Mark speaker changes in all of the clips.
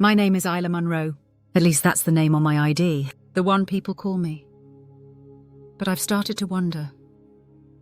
Speaker 1: My name is Isla Munro. At least that's the name on my ID, the one people call me. But I've started to wonder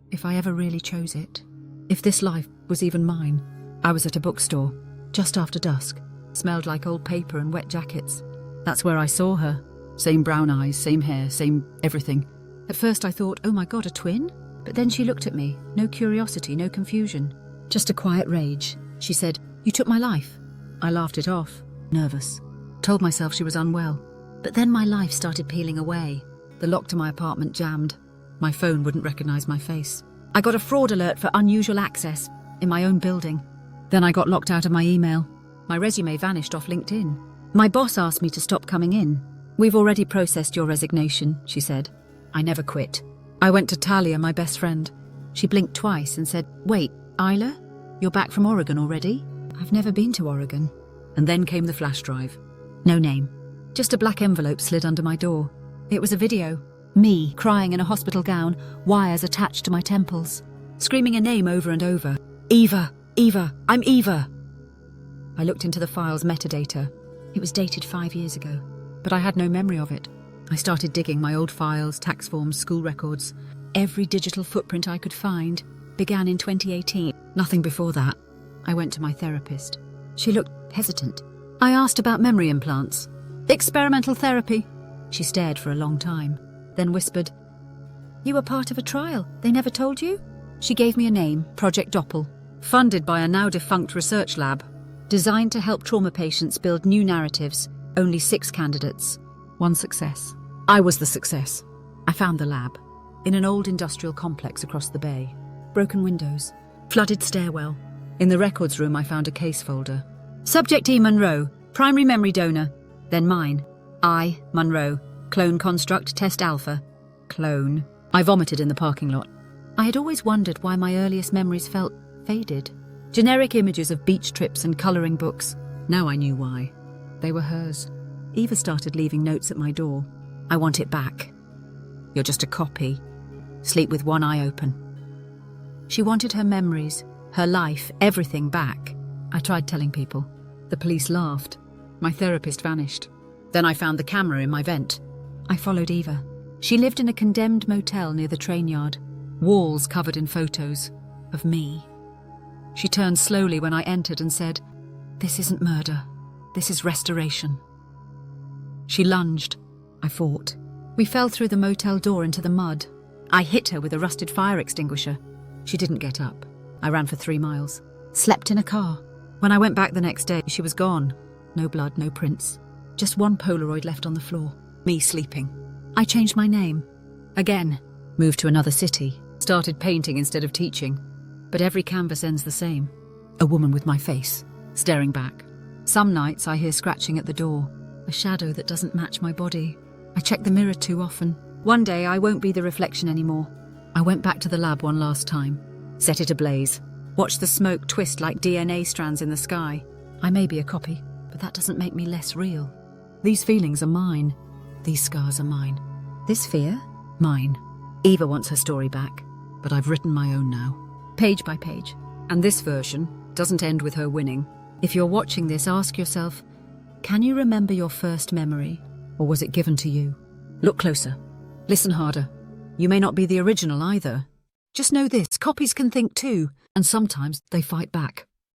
Speaker 1: if I ever really chose it. If this life was even mine. I was at a bookstore, just after dusk. Smelled like old paper and wet jackets. That's where I saw her. Same brown eyes, same hair, same everything. At first I thought, oh my God, a twin? But then she looked at me. No curiosity, no confusion. Just a quiet rage. She said, "You took my life." I laughed it off, nervous. Told myself she was unwell. But then my life started peeling away. The lock to my apartment jammed. My phone wouldn't recognize my face. I got a fraud alert for unusual access in my own building. Then I got locked out of my email. My resume vanished off LinkedIn. My boss asked me to stop coming in. "We've already processed your resignation," she said. I never quit. I went to Talia, my best friend. She blinked twice and said, "Wait, Isla? You're back from Oregon already?" "I've never been to Oregon." And then came the flash drive. No name. Just a black envelope slid under my door. It was a video. Me, crying in a hospital gown, wires attached to my temples. Screaming a name over and over. "Eva! Eva! I'm Eva!" I looked into the file's metadata. It was dated 5 years ago, but I had no memory of it. I started digging my old files, tax forms, school records. Every digital footprint I could find began in 2018. Nothing before that. I went to my therapist. She looked hesitant. I asked about memory implants. "Experimental therapy." She stared for a long time, then whispered, "You were part of a trial. They never told you?" She gave me a name, Project Doppel, funded by a now-defunct research lab, designed to help trauma patients build new narratives. Only 6 candidates. 1 success. I was the success. I found the lab, in an old industrial complex across the bay. Broken windows, flooded stairwell. In the records room I found a case folder. Subject E. Munro, primary memory donor. Then mine. I, Munro, clone construct, test alpha. Clone. I vomited in the parking lot. I had always wondered why my earliest memories felt faded. Generic images of beach trips and colouring books. Now I knew why. They were hers. Eva started leaving notes at my door. "I want it back. You're just a copy. Sleep with one eye open." She wanted her memories, her life, everything back. I tried telling people. The police laughed. My therapist vanished. Then I found the camera in my vent. I followed Eva. She lived in a condemned motel near the train yard. Walls covered in photos of me. She turned slowly when I entered and said, "This isn't murder. This is restoration." She lunged. I fought. We fell through the motel door into the mud. I hit her with a rusted fire extinguisher. She didn't get up. I ran for 3 miles. Slept in a car. When I went back the next day, she was gone. No blood, no prints. Just one Polaroid left on the floor. Me sleeping. I changed my name. Again. Moved to another city. Started painting instead of teaching. But every canvas ends the same. A woman with my face, staring back. Some nights I hear scratching at the door. A shadow that doesn't match my body. I check the mirror too often. One day I won't be the reflection anymore. I went back to the lab one last time. Set it ablaze. Watched the smoke twist like DNA strands in the sky. I may be a copy, but that doesn't make me less real. These feelings are mine. These scars are mine. This fear? Mine. Eva wants her story back, but I've written my own now. Page by page. And this version doesn't end with her winning. If you're watching this, ask yourself, can you remember your first memory, or was it given to you? Look closer. Listen harder. You may not be the original either. Just know this, copies can think too, and sometimes they fight back.